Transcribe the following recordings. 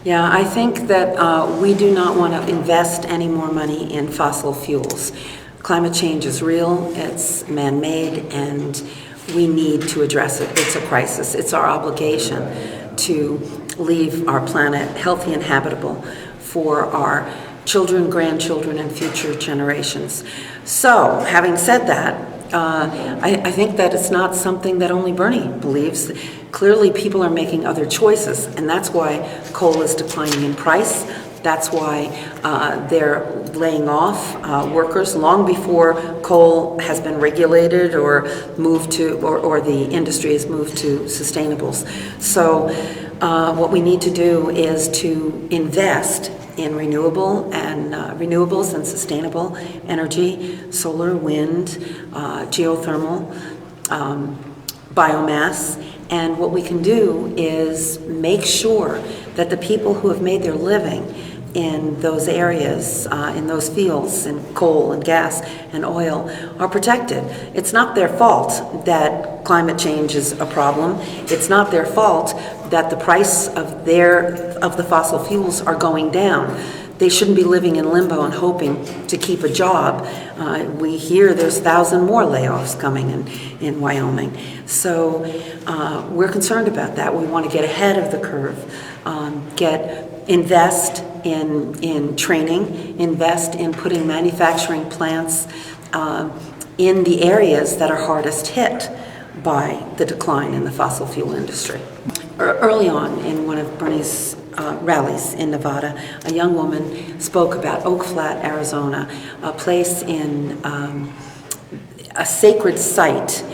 Yeah, I think that we do not want to invest any more money in fossil fuels. Climate change is real, it's man-made, and we need to address it. It's a crisis. It's our obligation to leave our planet healthy and habitable for our children, grandchildren, and future generations. So, having said that, I think that it's not something that only Bernie believes. Clearly, people are making other choices, and that's why coal is declining in price. That's why they're laying off workers long before coal has been regulated or moved to, or the industry has moved to sustainables. So what we need to do is to invest in renewables and sustainable energy, solar, wind, geothermal, biomass. And what we can do is make sure that the people who have made their living in those areas, in those fields, in coal and gas and oil, are protected. It's not their fault that climate change is a problem. It's not their fault that the price of the fossil fuels are going down. They shouldn't be living in limbo and hoping to keep a job. We hear there's 1,000 more layoffs coming in Wyoming. So we're concerned about that. We want to get ahead of the curve, invest in training, invest in putting manufacturing plants in the areas that are hardest hit by the decline in the fossil fuel industry. Early on in one of Bernie's rallies in Nevada, a young woman spoke about Oak Flat, Arizona, a place in a sacred site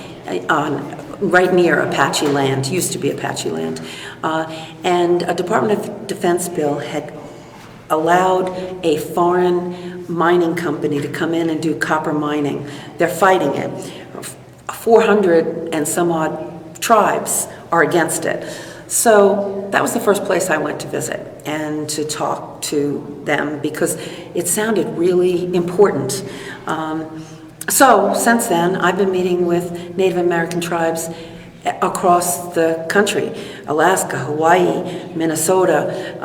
right near Apache land, used to be Apache land, and a Department of Defense bill had allowed a foreign mining company to come in and do copper mining. They're fighting it. 400 and some odd tribes are against it. So that was the first place I went to visit and to talk to them because it sounded really important. So since then, I've been meeting with Native American tribes across the country: Alaska, Hawaii, Minnesota,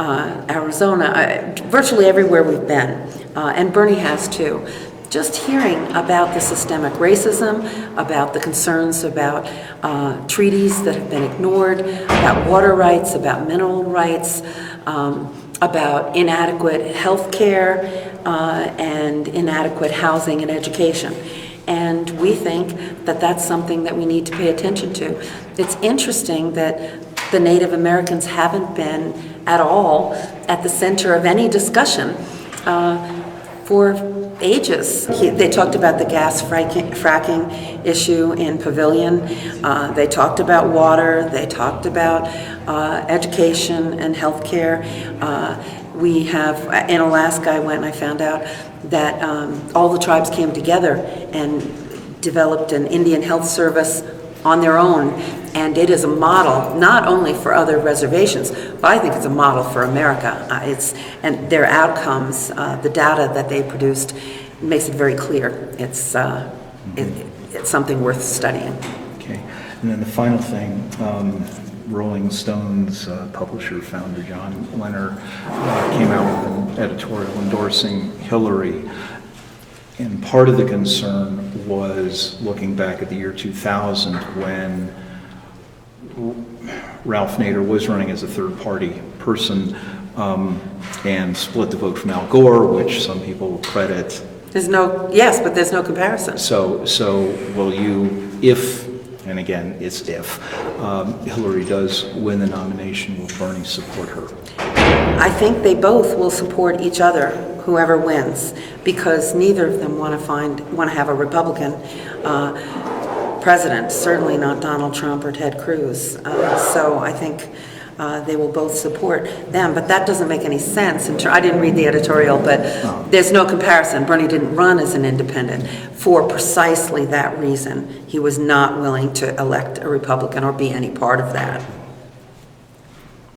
Arizona, virtually everywhere we've been, and Bernie has too. Just hearing about the systemic racism, about the concerns about treaties that have been ignored, about water rights, about mineral rights, about inadequate health care and inadequate housing and education. And we think that that's something that we need to pay attention to. It's interesting that the Native Americans haven't been at all at the center of any discussion for ages. They talked about the gas fracking issue in Pavilion. They talked about water. They talked about education and health care. We have, in Alaska, I went and I found out that all the tribes came together and developed an Indian health service on their own, and it is a model not only for other reservations, but I think it's a model for America. And their outcomes, the data that they produced, makes it very clear. It's something worth studying. Okay, and then the final thing. Rolling Stone's publisher, founder John Lenner, came out with an editorial endorsing Hillary. And part of the concern was looking back at the year 2000 when Ralph Nader was running as a third-party person and split the vote from Al Gore, which some people credit. Yes, but there's no comparison. So will you, if, and again, it's if, Hillary does win the nomination, will Bernie support her? I think they both will support each other, whoever wins, because neither of them want to have a Republican president, certainly not Donald Trump or Ted Cruz. So I think they will both support them, but that doesn't make any sense. I didn't read the editorial, but there's no comparison. Bernie didn't run as an independent for precisely that reason. He was not willing to elect a Republican or be any part of that.